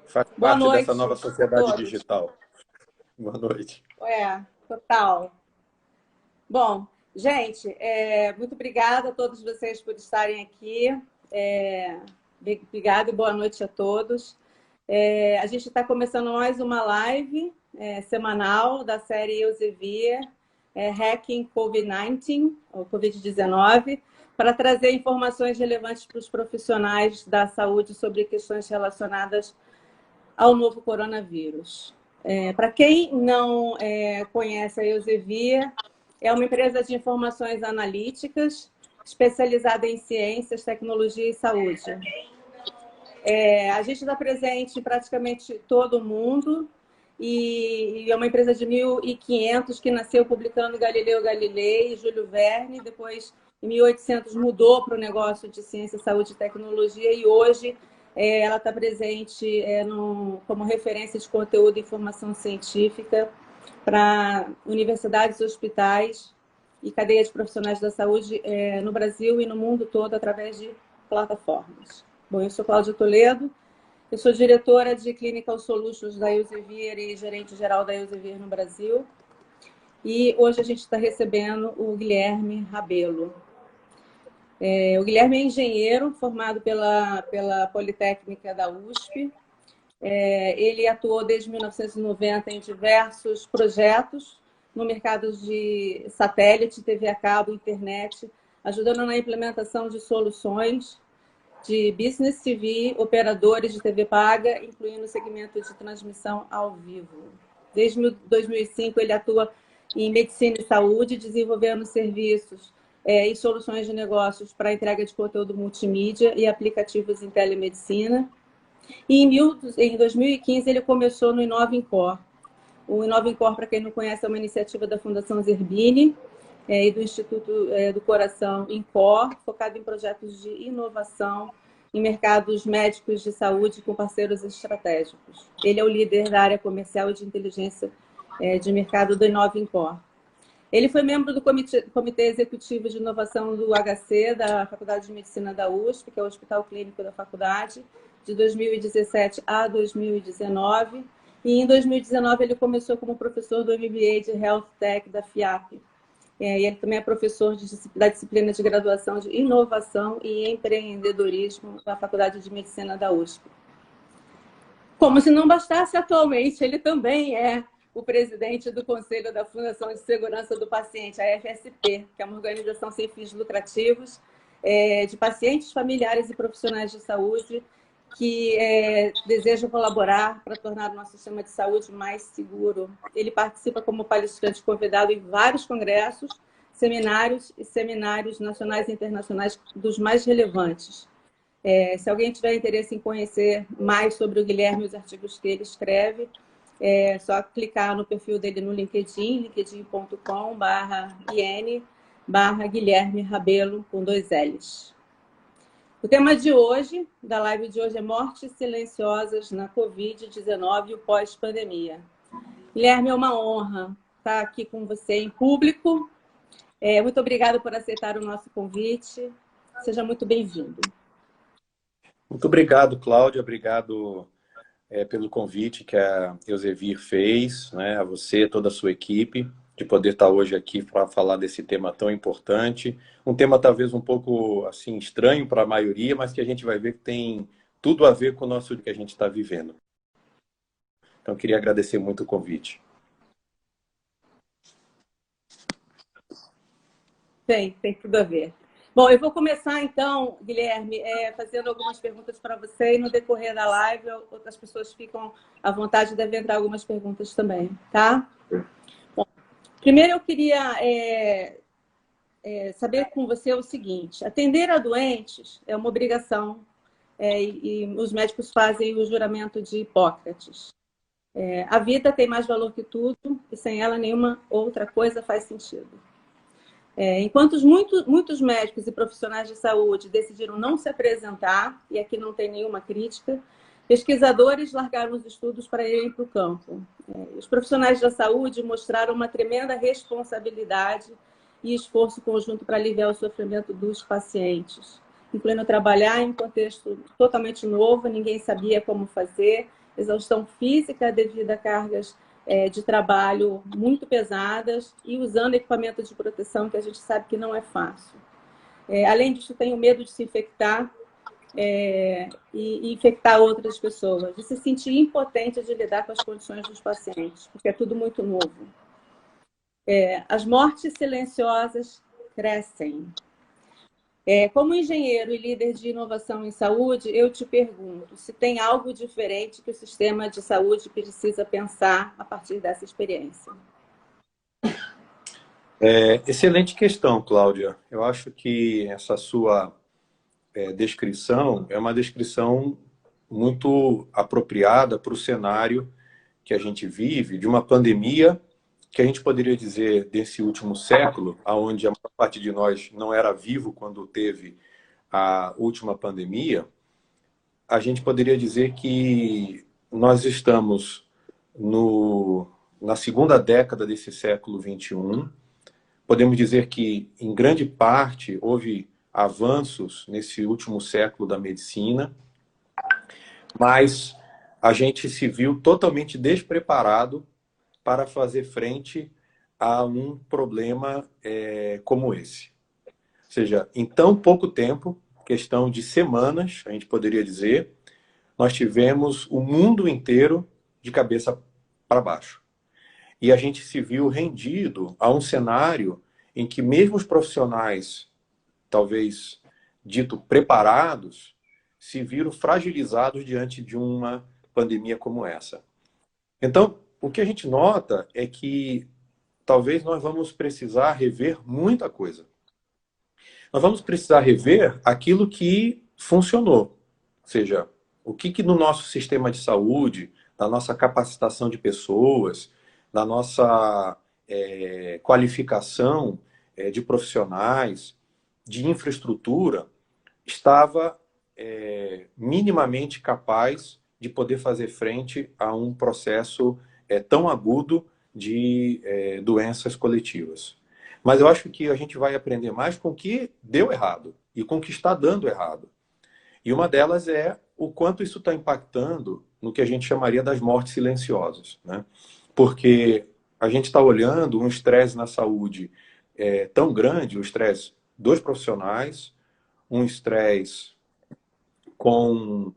Faz Boa parte dessa noite nova a sociedade todos. digital. Boa noite. Total. Bom, gente, muito obrigada a todos vocês por estarem aqui. Obrigada e boa noite a todos. A gente está começando mais uma live semanal da série Elsevier, Hacking COVID-19, ou Covid-19, para trazer informações relevantes para os profissionais da saúde sobre questões relacionadas ao novo coronavírus. Para quem não conhece a Elsevier, é uma empresa de informações analíticas especializada em ciências, tecnologia e saúde. A gente está presente em praticamente todo o mundo e é uma empresa de 1500 que nasceu publicando Galileu Galilei, Júlio Verne, depois em 1800 mudou para o negócio de ciência, saúde e tecnologia e hoje ela está presente como referência de conteúdo e informação científica para universidades, hospitais e cadeia de profissionais da saúde no Brasil e no mundo todo através de plataformas. Bom, eu sou Cláudia Toledo, eu sou diretora de Clinical Solutions da Elsevier e gerente-geral da Elsevier no Brasil. E hoje a gente está recebendo o Guilherme Rabelo. O Guilherme é engenheiro formado pela Politécnica da USP. Ele atuou desde 1990 em diversos projetos no mercado de satélite, TV a cabo, internet, ajudando na implementação de soluções de business TV, operadores de TV paga, incluindo o segmento de transmissão ao vivo. Desde 2005, ele atua em medicina e saúde, desenvolvendo serviços e soluções de negócios para entrega de conteúdo multimídia e aplicativos em telemedicina. E em 2015, ele começou no Inovincor. O Inovincor, para quem não conhece, é uma iniciativa da Fundação Zerbini e do Instituto do Coração INCOR, focado em projetos de inovação em mercados médicos de saúde com parceiros estratégicos. Ele é o líder da área comercial e de inteligência de mercado do Inovincor. Ele foi membro do Comitê Executivo de Inovação do HC, da Faculdade de Medicina da USP, que é o Hospital Clínico da Faculdade, de 2017 a 2019. E em 2019 ele começou como professor do MBA de Health Tech da FIAP. E ele também é professor da disciplina de graduação de Inovação e Empreendedorismo da Faculdade de Medicina da USP. Como se não bastasse, atualmente ele também é o presidente do Conselho da Fundação de Segurança do Paciente, a FSP, que é uma organização sem fins lucrativos de pacientes, familiares e profissionais de saúde que desejam colaborar para tornar o nosso sistema de saúde mais seguro. Ele participa como palestrante convidado em vários congressos, seminários e seminários nacionais e internacionais dos mais relevantes. Se alguém tiver interesse em conhecer mais sobre o Guilherme e os artigos que ele escreve, é só clicar no perfil dele no LinkedIn, linkedin.com/in/Guilherme Rabelo, com 2 L's. O tema de hoje, da live de hoje, é mortes silenciosas na Covid-19 e o pós-pandemia. Guilherme, é uma honra estar aqui com você em público. Muito obrigada por aceitar o nosso convite. Seja muito bem-vindo. Muito obrigado, Cláudia. Obrigado pelo convite que a Elsevier fez, né, a você, toda a sua equipe, de poder estar hoje aqui para falar desse tema tão importante. Um tema talvez um pouco assim estranho para a maioria, mas que a gente vai ver que tem tudo a ver com o nosso que a gente está vivendo. Então, queria agradecer muito o convite. Tem tudo a ver. Bom, eu vou começar então, Guilherme, fazendo algumas perguntas para você e no decorrer da live outras pessoas ficam à vontade, devem entrar algumas perguntas também, tá? Bom, primeiro eu queria saber com você o seguinte: atender a doentes é uma obrigação e os médicos fazem o juramento de Hipócrates. A vida tem mais valor que tudo e sem ela nenhuma outra coisa faz sentido. Enquanto muitos médicos e profissionais de saúde decidiram não se apresentar, e aqui não tem nenhuma crítica, pesquisadores largaram os estudos para irem para o campo. Os profissionais da saúde mostraram uma tremenda responsabilidade e esforço conjunto para aliviar o sofrimento dos pacientes, incluindo trabalhar em um contexto totalmente novo, ninguém sabia como fazer, exaustão física devido a cargas de trabalho muito pesadas e usando equipamento de proteção que a gente sabe que não é fácil. Além disso, tenho medo de se infectar e infectar outras pessoas, de se sentir impotente de lidar com as condições dos pacientes, porque é tudo muito novo. As mortes silenciosas crescem. Como engenheiro e líder de inovação em saúde, eu te pergunto se tem algo diferente que o sistema de saúde precisa pensar a partir dessa experiência. Excelente questão, Cláudia. Eu acho que essa sua descrição é uma descrição muito apropriada para o cenário que a gente vive, de uma pandemia que a gente poderia dizer desse último século, onde a maior parte de nós não era vivo quando teve a última pandemia. A gente poderia dizer que nós estamos na segunda década desse século XXI. Podemos dizer que, em grande parte, houve avanços nesse último século da medicina, mas a gente se viu totalmente despreparado para fazer frente a um problema como esse. Ou seja, em tão pouco tempo, questão de semanas, a gente poderia dizer, nós tivemos o mundo inteiro de cabeça para baixo. E a gente se viu rendido a um cenário em que mesmo os profissionais, talvez dito preparados, se viram fragilizados diante de uma pandemia como essa. Então, o que a gente nota é que talvez nós vamos precisar rever muita coisa. Nós vamos precisar rever aquilo que funcionou. Ou seja, o que no nosso sistema de saúde, na nossa capacitação de pessoas, na nossa qualificação de profissionais, de infraestrutura, estava minimamente capaz de poder fazer frente a um processo tão agudo de doenças coletivas. Mas eu acho que a gente vai aprender mais com o que deu errado e com o que está dando errado. E uma delas é o quanto isso está impactando no que a gente chamaria das mortes silenciosas, né? Porque a gente está olhando um estresse na saúde tão grande, o estresse dos profissionais, um estresse com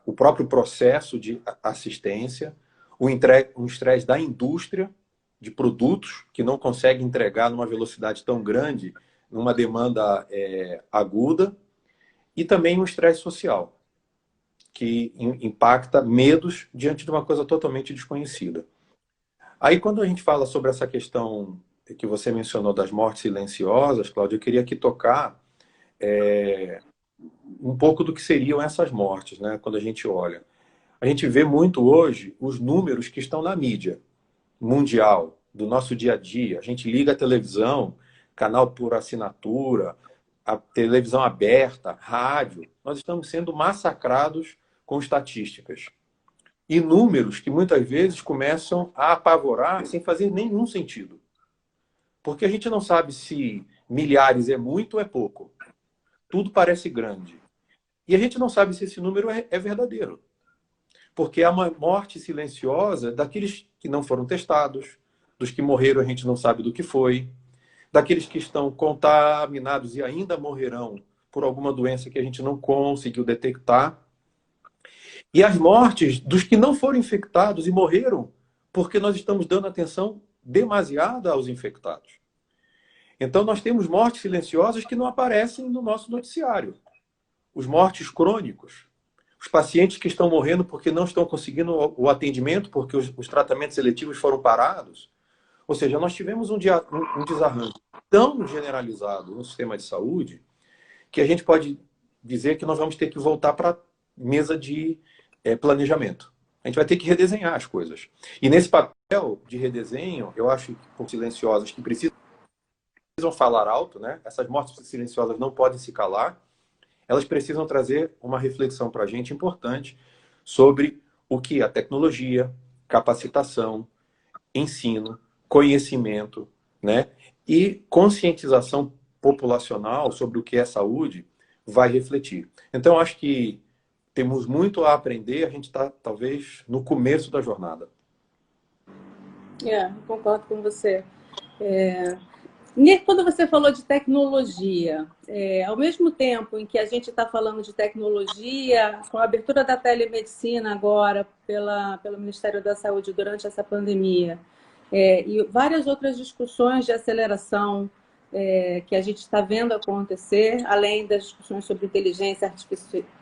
o próprio processo de assistência, um estresse da indústria, de produtos que não consegue entregar numa velocidade tão grande, numa demanda aguda, e também um estresse social, que impacta medos diante de uma coisa totalmente desconhecida. Aí, quando a gente fala sobre essa questão que você mencionou das mortes silenciosas, Cláudia, eu queria aqui tocar um pouco do que seriam essas mortes, né? Quando a gente olha. A gente vê muito hoje os números que estão na mídia mundial, do nosso dia a dia. A gente liga a televisão, canal por assinatura, a televisão aberta, rádio. Nós estamos sendo massacrados com estatísticas. E números que muitas vezes começam a apavorar sem fazer nenhum sentido. Porque a gente não sabe se milhares é muito ou é pouco. Tudo parece grande. E a gente não sabe se esse número é verdadeiro. Porque há uma morte silenciosa daqueles que não foram testados, dos que morreram a gente não sabe do que foi, daqueles que estão contaminados e ainda morrerão por alguma doença que a gente não conseguiu detectar. E as mortes dos que não foram infectados e morreram porque nós estamos dando atenção demasiada aos infectados. Então nós temos mortes silenciosas que não aparecem no nosso noticiário. Os mortes crônicos, os pacientes que estão morrendo porque não estão conseguindo o atendimento, porque os tratamentos seletivos foram parados. Ou seja, nós tivemos um desarranjo tão generalizado no sistema de saúde que a gente pode dizer que nós vamos ter que voltar para a mesa de planejamento. A gente vai ter que redesenhar as coisas. E nesse papel de redesenho, eu acho que por silenciosas que precisam falar alto, né? Essas mortes silenciosas não podem se calar. Elas precisam trazer uma reflexão para a gente importante sobre o que a tecnologia, capacitação, ensino, conhecimento, né? E conscientização populacional sobre o que é saúde vai refletir. Então, acho que temos muito a aprender, a gente está, talvez, no começo da jornada. Concordo com você. E quando você falou de tecnologia, ao mesmo tempo em que a gente está falando de tecnologia, com a abertura da telemedicina agora pelo Ministério da Saúde durante essa pandemia, e várias outras discussões de aceleração que a gente está vendo acontecer, além das discussões sobre inteligência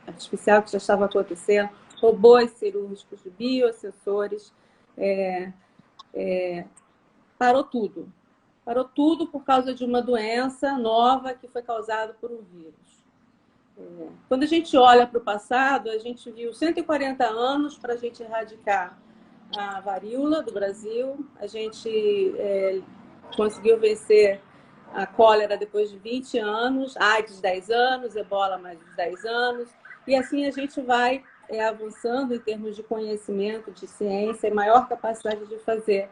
artificial que já estava acontecendo, robôs cirúrgicos, biosensores, parou tudo. Parou tudo por causa de uma doença nova que foi causada por um vírus. Quando a gente olha para o passado, a gente viu 140 anos para a gente erradicar a varíola do Brasil, a gente conseguiu vencer a cólera depois de 20 anos, AIDS 10 anos, ebola mais de 10 anos, e assim a gente vai avançando em termos de conhecimento, de ciência, e maior capacidade de fazer.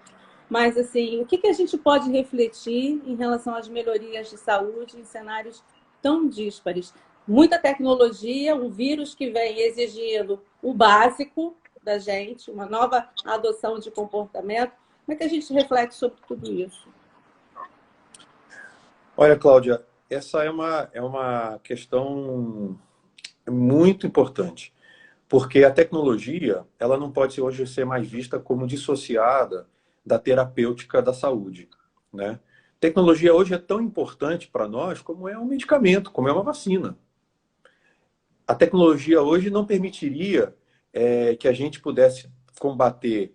Mas, assim, o que a gente pode refletir em relação às melhorias de saúde em cenários tão díspares? Muita tecnologia, um vírus que vem exigindo o básico da gente, uma nova adoção de comportamento. Como é que a gente reflete sobre tudo isso? Olha, Cláudia, essa é uma questão muito importante, porque a tecnologia ela não pode hoje ser mais vista como dissociada da terapêutica da saúde, né? Tecnologia hoje é tão importante para nós como é um medicamento, como é uma vacina. A tecnologia hoje não permitiria que a gente pudesse combater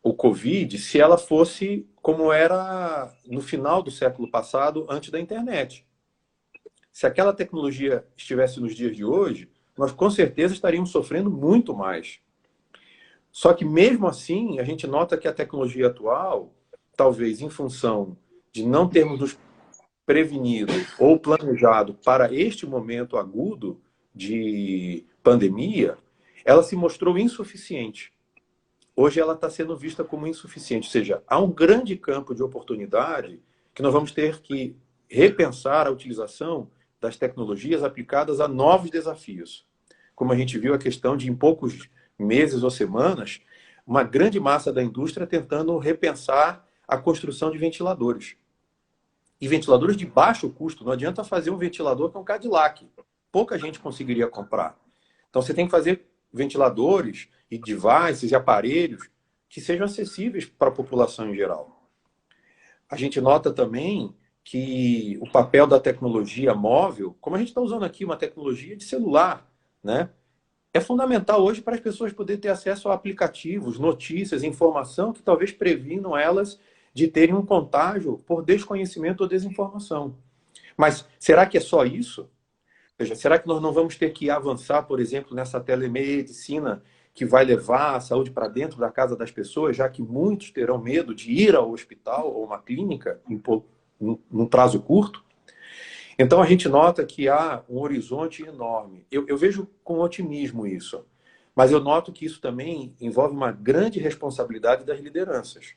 o Covid se ela fosse como era no final do século passado, antes da internet. Se aquela tecnologia estivesse nos dias de hoje, nós com certeza estaríamos sofrendo muito mais. Só que mesmo assim, a gente nota que a tecnologia atual, talvez em função de não termos nos prevenido ou planejado para este momento agudo de pandemia, ela se mostrou insuficiente. Hoje ela está sendo vista como insuficiente, ou seja, há um grande campo de oportunidade que nós vamos ter que repensar a utilização das tecnologias aplicadas a novos desafios. Como a gente viu a questão de, em poucos meses ou semanas, uma grande massa da indústria tentando repensar a construção de ventiladores. E ventiladores de baixo custo. Não adianta fazer um ventilador que é um Cadillac. Pouca gente conseguiria comprar. Então você tem que fazer ventiladores e devices e aparelhos que sejam acessíveis para a população em geral. A gente nota também que o papel da tecnologia móvel, como a gente está usando aqui uma tecnologia de celular, né? É fundamental hoje para as pessoas poderem ter acesso a aplicativos, notícias, informação que talvez previnam elas de terem um contágio por desconhecimento ou desinformação. Mas será que é só isso? Ou seja, será que nós não vamos ter que avançar, por exemplo, nessa telemedicina que vai levar a saúde para dentro da casa das pessoas, já que muitos terão medo de ir ao hospital ou uma clínica num prazo curto? Então, a gente nota que há um horizonte enorme. Eu vejo com otimismo isso. Mas eu noto que isso também envolve uma grande responsabilidade das lideranças.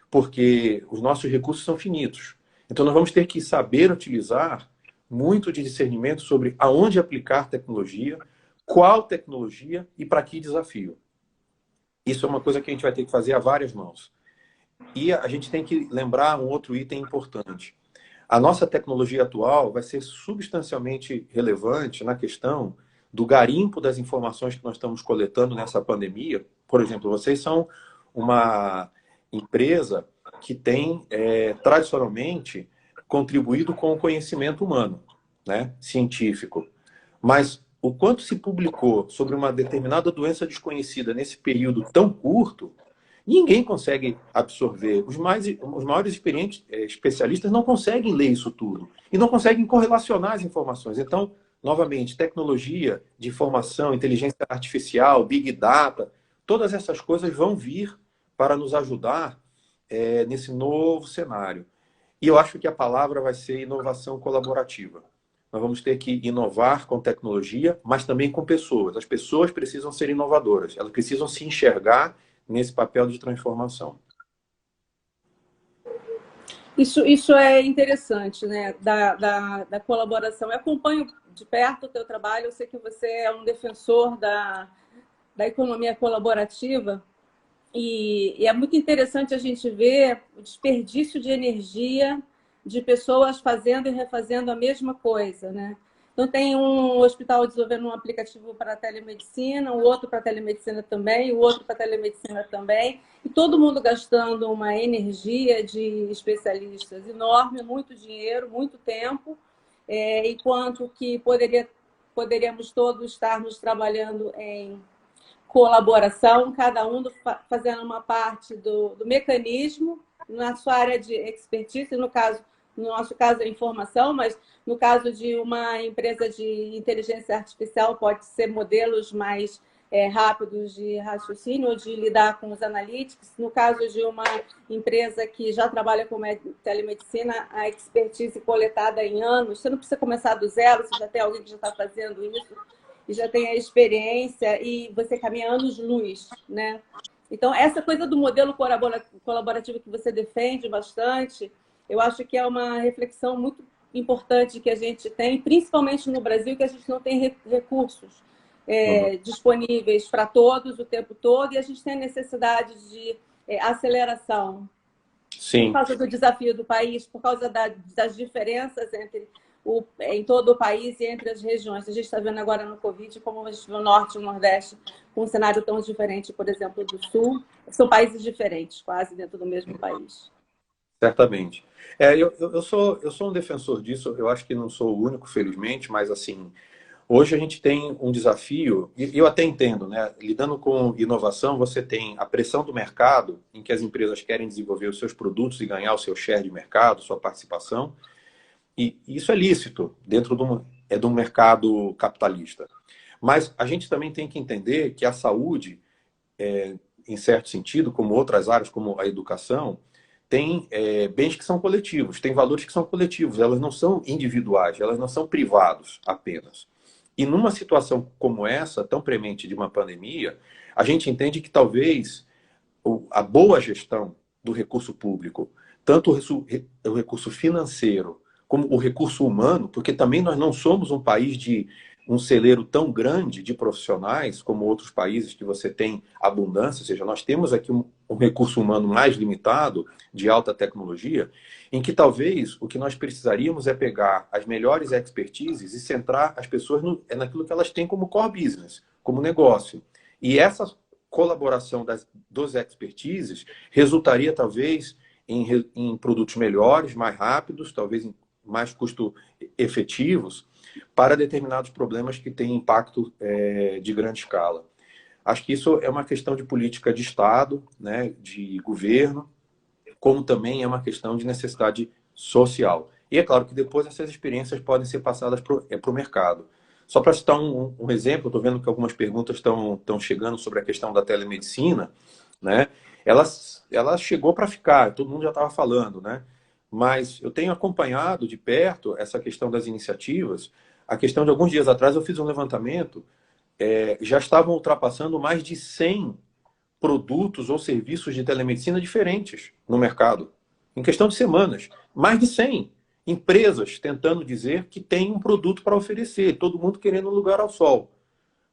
Porque os nossos recursos são finitos. Então, nós vamos ter que saber utilizar muito de discernimento sobre aonde aplicar tecnologia, qual tecnologia e para que desafio. Isso é uma coisa que a gente vai ter que fazer a várias mãos. E a gente tem que lembrar um outro item importante. A nossa tecnologia atual vai ser substancialmente relevante na questão do garimpo das informações que nós estamos coletando nessa pandemia. Por exemplo, vocês são uma empresa que tem, tradicionalmente, contribuído com o conhecimento humano, né, científico. Mas o quanto se publicou sobre uma determinada doença desconhecida nesse período tão curto, ninguém consegue absorver. Os maiores especialistas não conseguem ler isso tudo e não conseguem correlacionar as informações. Então, novamente, tecnologia de informação, inteligência artificial, big data, todas essas coisas vão vir para nos ajudar nesse novo cenário. E eu acho que a palavra vai ser inovação colaborativa. Nós vamos ter que inovar com tecnologia, mas também com pessoas. As pessoas precisam ser inovadoras, elas precisam se enxergar nesse papel de transformação. Isso é interessante, né? Da colaboração. Eu acompanho de perto o teu trabalho, eu sei que você é um defensor da economia colaborativa e é muito interessante a gente ver o desperdício de energia de pessoas fazendo e refazendo a mesma coisa, né? Então, tem um hospital desenvolvendo um aplicativo para telemedicina, o outro para telemedicina também, o outro para telemedicina também, e todo mundo gastando uma energia de especialistas enorme, muito dinheiro, muito tempo, enquanto que poderíamos todos estarmos trabalhando em colaboração, cada um fazendo uma parte do mecanismo na sua área de expertise, no nosso caso é informação, mas no caso de uma empresa de inteligência artificial pode ser modelos mais rápidos de raciocínio ou de lidar com os analytics. No caso de uma empresa que já trabalha com telemedicina, a expertise coletada em anos, você não precisa começar do zero, você já tem alguém que já está fazendo isso e já tem a experiência e você caminha anos-luz, né? Então, essa coisa do modelo colaborativo que você defende bastante, eu acho que é uma reflexão muito importante que a gente tem, principalmente no Brasil, que a gente não tem recursos disponíveis para todos o tempo todo e a gente tem a necessidade de aceleração. Sim. Por causa do desafio do país, por causa das diferenças em todo o país e entre as regiões. A gente está vendo agora no Covid como a gente vê o Norte e o Nordeste com um cenário tão diferente, por exemplo, do Sul. São países diferentes, quase dentro do mesmo país. Certamente. Eu sou um defensor disso, eu acho que não sou o único, felizmente, mas assim, hoje a gente tem um desafio, e eu até entendo, né? Lidando com inovação, você tem a pressão do mercado, em que as empresas querem desenvolver os seus produtos e ganhar o seu share de mercado, sua participação, e isso é lícito dentro de um mercado capitalista. Mas a gente também tem que entender que a saúde, em certo sentido, como outras áreas, como a educação, tem bens que são coletivos, tem valores que são coletivos, elas não são individuais, elas não são privados apenas. E numa situação como essa, tão premente de uma pandemia, a gente entende que talvez a boa gestão do recurso público, tanto o recurso financeiro como o recurso humano, porque também nós não somos um país de um celeiro tão grande de profissionais como outros países que você tem abundância, ou seja, nós temos aqui um recurso humano mais limitado, de alta tecnologia, em que talvez o que nós precisaríamos é pegar as melhores expertises e centrar as pessoas naquilo que elas têm como core business, como negócio. E essa colaboração dos expertises resultaria talvez em produtos melhores, mais rápidos, talvez em mais custo efetivos, para determinados problemas que têm impacto de grande escala. Acho que isso é uma questão de política de Estado, né, de governo, como também é uma questão de necessidade social. E é claro que depois essas experiências podem ser passadas para o mercado. Só para citar um exemplo, estou vendo que algumas perguntas estão chegando sobre a questão da telemedicina, né? Ela chegou para ficar, todo mundo já estava falando, né? Mas eu tenho acompanhado de perto essa questão das iniciativas. A questão de alguns dias atrás eu fiz um levantamento, já estavam ultrapassando mais de 100 produtos ou serviços de telemedicina diferentes no mercado. Em questão de semanas, mais de 100 empresas tentando dizer que tem um produto para oferecer, todo mundo querendo um lugar ao sol.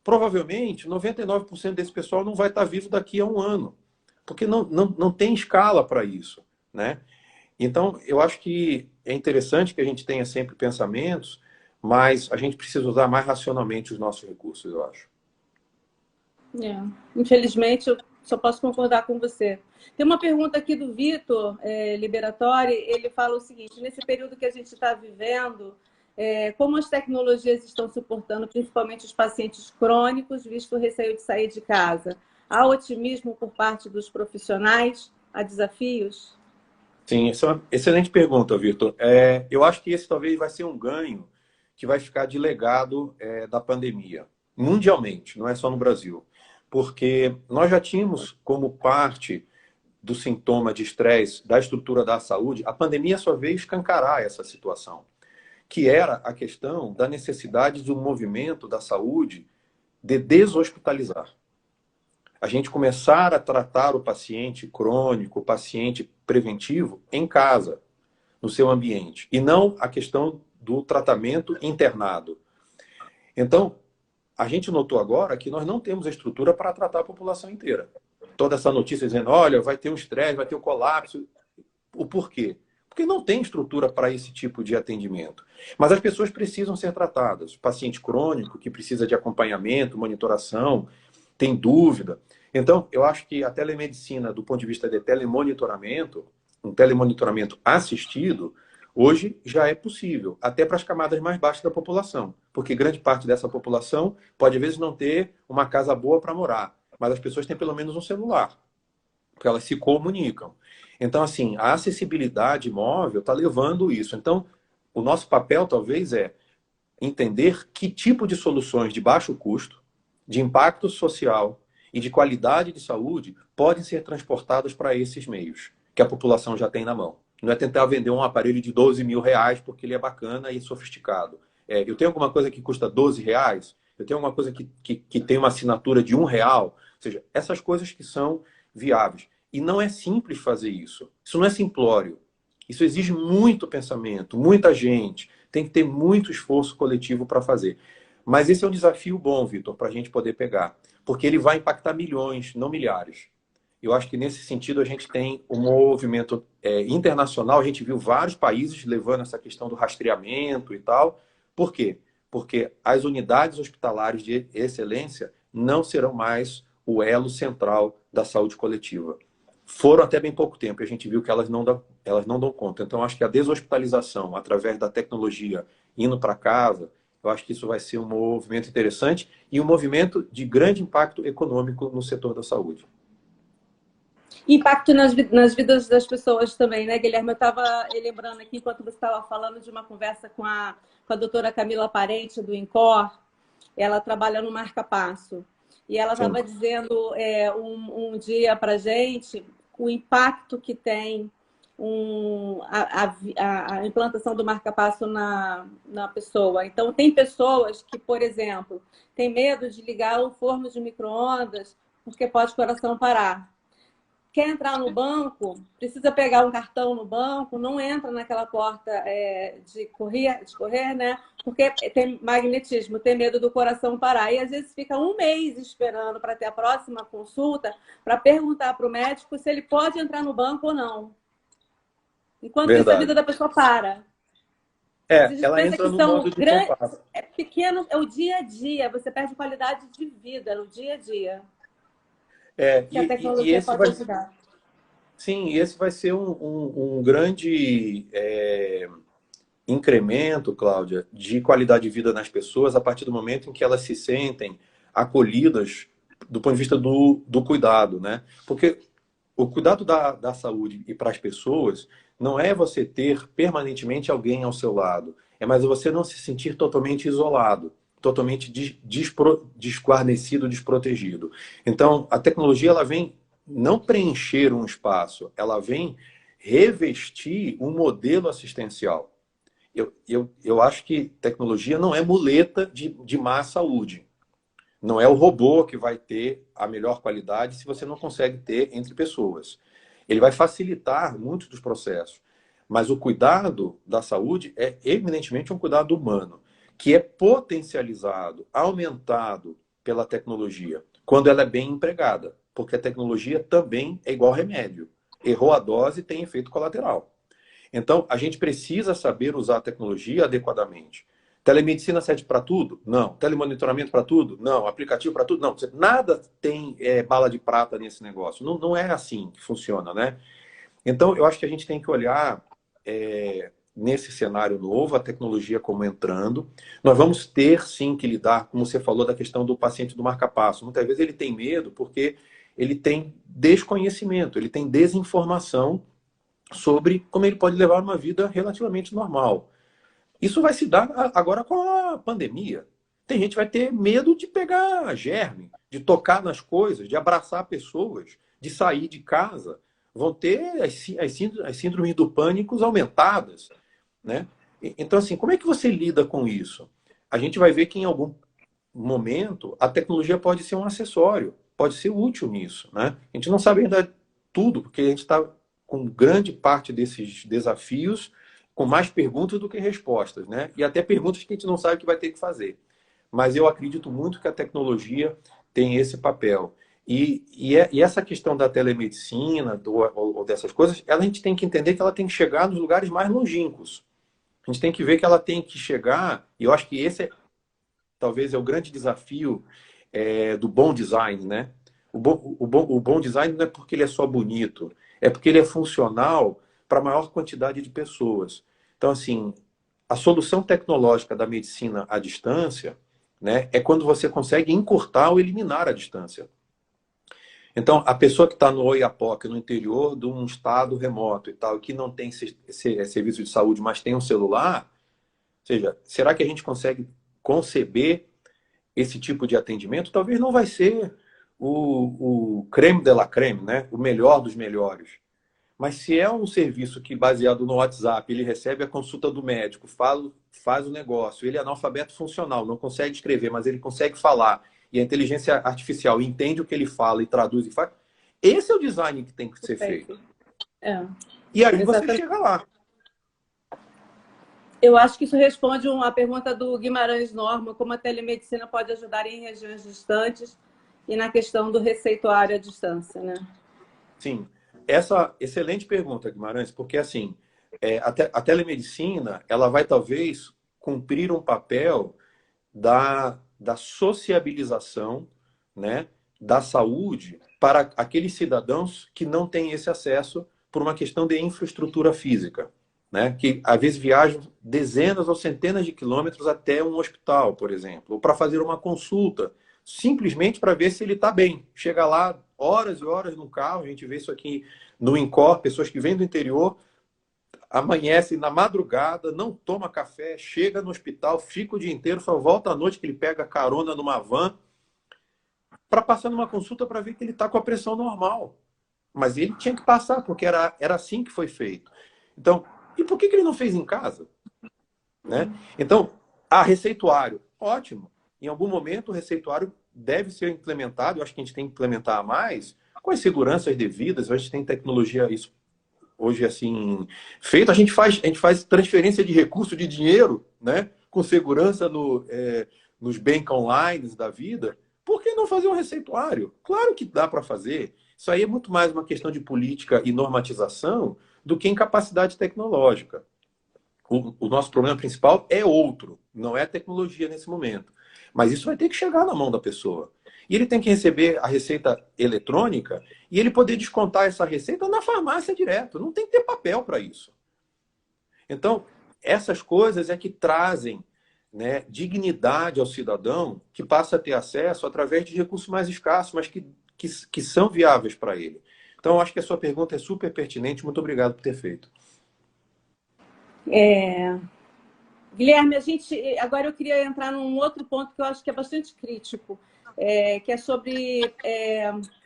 Provavelmente, 99% desse pessoal não vai estar vivo daqui a um ano, porque não tem escala para isso, né? Então, eu acho que é interessante que a gente tenha sempre pensamentos, mas a gente precisa usar mais racionalmente os nossos recursos, eu acho. Infelizmente, eu só posso concordar com você. Tem uma pergunta aqui do Vitor Liberatori, ele fala o seguinte: nesse período que a gente está vivendo, como as tecnologias estão suportando principalmente os pacientes crônicos, visto o receio de sair de casa? Há otimismo por parte dos profissionais? Há desafios? Sim, essa é uma excelente pergunta, Vitor. Eu acho que esse talvez vai ser um ganho que vai ficar de legado da pandemia, mundialmente, não é só no Brasil. Porque nós já tínhamos como parte do sintoma de estresse da estrutura da saúde, a pandemia só veio escancarar essa situação, que era a questão da necessidade de um movimento da saúde de deshospitalizar. A gente começar a tratar o paciente crônico, o paciente preventivo em casa, no seu ambiente, e não a questão do tratamento internado. Então, a gente notou agora que nós não temos a estrutura para tratar a população inteira. Toda essa notícia dizendo, olha, vai ter um estresse, vai ter um colapso. O porquê? Porque não tem estrutura para esse tipo de atendimento. Mas as pessoas precisam ser tratadas. Paciente crônico que precisa de acompanhamento, monitoração, tem dúvida. Então, eu acho que a telemedicina, do ponto de vista de telemonitoramento, um telemonitoramento assistido, hoje já é possível, até para as camadas mais baixas da população. Porque grande parte dessa população pode, às vezes, não ter uma casa boa para morar, mas as pessoas têm pelo menos um celular, porque elas se comunicam. Então, assim, a acessibilidade móvel está levando isso. Então, o nosso papel, talvez, é entender que tipo de soluções de baixo custo, de impacto social e de qualidade de saúde podem ser transportadas para esses meios que a população já tem na mão. Não é tentar vender um aparelho de 12 mil reais porque ele é bacana e sofisticado. Eu tenho alguma coisa que custa 12 reais, eu tenho alguma coisa que tem uma assinatura de R$ 1. Ou seja, essas coisas que são viáveis. E não é simples fazer isso. Isso não é simplório. Isso exige muito pensamento, muita gente. Tem que ter muito esforço coletivo para fazer. Mas esse é um desafio bom, Vitor, para a gente poder pegar. Porque ele vai impactar milhões, não milhares. Eu acho que nesse sentido a gente tem um movimento internacional. A gente viu vários países levando essa questão do rastreamento e tal. Por quê? Porque as unidades hospitalares de excelência não serão mais o elo central da saúde coletiva. Foram até bem pouco tempo e a gente viu que elas não dão conta. Então, acho que a deshospitalização, através da tecnologia, indo para casa, eu acho que isso vai ser um movimento interessante e um movimento de grande impacto econômico no setor da saúde. Impacto nas vidas das pessoas também, né, Guilherme? Eu estava lembrando aqui, enquanto você estava falando, de uma conversa com a doutora Camila Parente, do INCOR. Ela trabalha no Marca-Passo. E ela estava dizendo um dia para a gente o impacto que tem a implantação do marca-passo na pessoa. Então, tem pessoas que, por exemplo, têm medo de ligar o forno de micro-ondas porque pode o coração parar. Quer entrar no banco, precisa pegar um cartão no banco, não entra naquela porta de correr, né? Porque tem magnetismo, tem medo do coração parar. E às vezes fica um mês esperando para ter a próxima consulta, para perguntar para o médico se ele pode entrar no banco ou não. Enquanto isso, a vida da pessoa para. A gente Ela pensa entra que no são modo de grandes, compasso. pequeno, é o dia a dia, você perde qualidade de vida no dia a dia. Que a E tecnologia esse pode vai, ajudar. sim, esse vai ser um grande incremento, Cláudia, de qualidade de vida nas pessoas a partir do momento em que elas se sentem acolhidas do ponto de vista do cuidado, né? Porque o cuidado da saúde e para as pessoas não é você ter permanentemente alguém ao seu lado, é mais você não se sentir totalmente isolado, totalmente desguarnecido, desprotegido. Então, a tecnologia ela vem não preencher um espaço, ela vem revestir um modelo assistencial. Eu acho que tecnologia não é muleta de má saúde. Não é o robô que vai ter a melhor qualidade se você não consegue ter entre pessoas. Ele vai facilitar muitos dos processos. Mas o cuidado da saúde é eminentemente um cuidado humano, que é potencializado, aumentado pela tecnologia, quando ela é bem empregada. Porque a tecnologia também é igual remédio. Errou a dose, tem efeito colateral. Então, a gente precisa saber usar a tecnologia adequadamente. Telemedicina serve para tudo? Não. Telemonitoramento para tudo? Não. Aplicativo para tudo? Não. Nada tem bala de prata nesse negócio. Não, não é assim que funciona, né? Então, eu acho que a gente tem que olhar nesse cenário novo, a tecnologia como entrando. Nós vamos ter, sim, que lidar, como você falou, da questão do paciente do marca-passo. Muitas vezes ele tem medo porque ele tem desconhecimento, ele tem desinformação sobre como ele pode levar uma vida relativamente normal. Isso vai se dar agora com a pandemia. Tem gente que vai ter medo de pegar germe, de tocar nas coisas, de abraçar pessoas, de sair de casa. Vão ter as síndromes do pânico aumentadas, né? Então, assim, como é que você lida com isso? A gente vai ver que em algum momento a tecnologia pode ser um acessório, pode ser útil nisso, né? A gente não sabe ainda tudo, porque a gente está com grande parte desses desafios com mais perguntas do que respostas, né? E até perguntas que a gente não sabe que vai ter que fazer. mas eu acredito muito que a tecnologia tem esse papel. E essa questão da telemedicina ou dessas coisas, a gente tem que entender que ela tem que chegar nos lugares mais longínquos. A gente tem que ver que ela tem que chegar, e eu acho que esse talvez é o grande desafio do bom design, né? O bom design não é porque ele é só bonito, é porque ele é funcional para a maior quantidade de pessoas. Então, assim, a solução tecnológica da medicina à distância, né, é quando você consegue encurtar ou eliminar a distância. Então, a pessoa que está no Oiapoque, no interior de um estado remoto e tal, que não tem serviço de saúde, mas tem um celular, ou seja, será que a gente consegue conceber esse tipo de atendimento? Talvez não vai ser o creme de la creme, né? O melhor dos melhores. Mas se é um serviço que, baseado no WhatsApp, ele recebe a consulta do médico, faz o negócio, ele é analfabeto funcional, não consegue escrever, mas ele consegue falar, e a inteligência artificial entende o que ele fala e traduz e faz, esse é o design que tem que ser feito. E aí você chega lá. Eu acho que isso responde a pergunta do Guimarães Norma, como a telemedicina pode ajudar em regiões distantes e na questão do receituário à distância, né? Sim, essa excelente pergunta, Guimarães, porque assim, a telemedicina, ela vai talvez cumprir um papel da sociabilização, né, da saúde para aqueles cidadãos que não têm esse acesso por uma questão de infraestrutura física, né, que às vezes viajam dezenas ou centenas de quilômetros até um hospital, por exemplo, ou para fazer uma consulta, simplesmente para ver se ele está bem. Chega lá, horas e horas no carro, a gente vê isso aqui no INCOR, pessoas que vêm do interior, amanhece na madrugada, não toma café, chega no hospital, fica o dia inteiro, só volta à noite que ele pega carona numa van para passar numa consulta para ver que ele está com a pressão normal. Mas ele tinha que passar, porque era assim que foi feito. Então, e por que ele não fez em casa? Né? Então, receituário, ótimo. Em algum momento o receituário deve ser implementado, eu acho que a gente tem que implementar mais, com as seguranças devidas, a gente tem tecnologia isso hoje assim feito, a gente faz transferência de recurso de dinheiro, né, com segurança nos bank online da vida. Por que não fazer um receituário? Claro que dá para fazer. Isso aí é muito mais uma questão de política e normatização do que em capacidade tecnológica. O nosso problema principal é outro, não é a tecnologia nesse momento. Mas isso vai ter que chegar na mão da pessoa. E ele tem que receber a receita eletrônica e ele poder descontar essa receita na farmácia direto. Não tem que ter papel para isso. Então, essas coisas é que trazem, né, dignidade ao cidadão que passa a ter acesso através de recursos mais escassos, mas que são viáveis para ele. Então, eu acho que a sua pergunta é super pertinente. Muito obrigado por ter feito. Guilherme, agora eu queria entrar num outro ponto que eu acho que é bastante crítico, que é sobre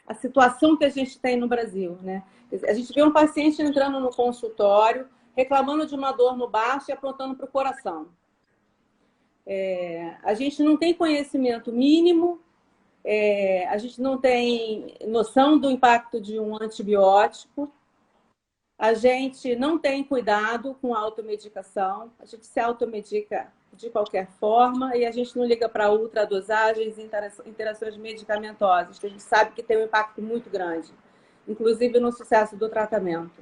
a situação que a gente tem no Brasil, né? A gente vê um paciente entrando no consultório, reclamando de uma dor no baço e apontando para o coração. A gente não tem conhecimento mínimo, a gente não tem noção do impacto de um antibiótico, a gente não tem cuidado com a automedicação, a gente se automedica de qualquer forma e a gente não liga para ultradosagens e interações medicamentosas, que a gente sabe que tem um impacto muito grande, inclusive no sucesso do tratamento.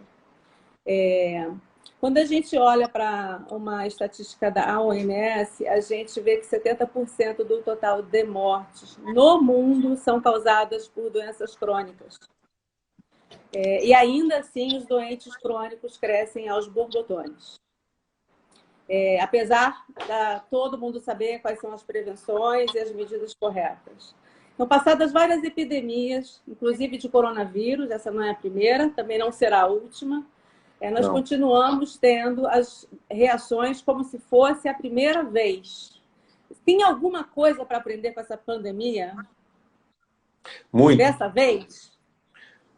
Quando a gente olha para uma estatística da OMS, a gente vê que 70% do total de mortes no mundo são causadas por doenças crônicas. E ainda assim, os doentes crônicos crescem aos borbotones. Apesar de todo mundo saber quais são as prevenções e as medidas corretas. Então, passadas várias epidemias, inclusive de coronavírus, essa não é a primeira, também não será a última, nós continuamos tendo as reações como se fosse a primeira vez. Tem alguma coisa para aprender com essa pandemia? Muito. Dessa vez?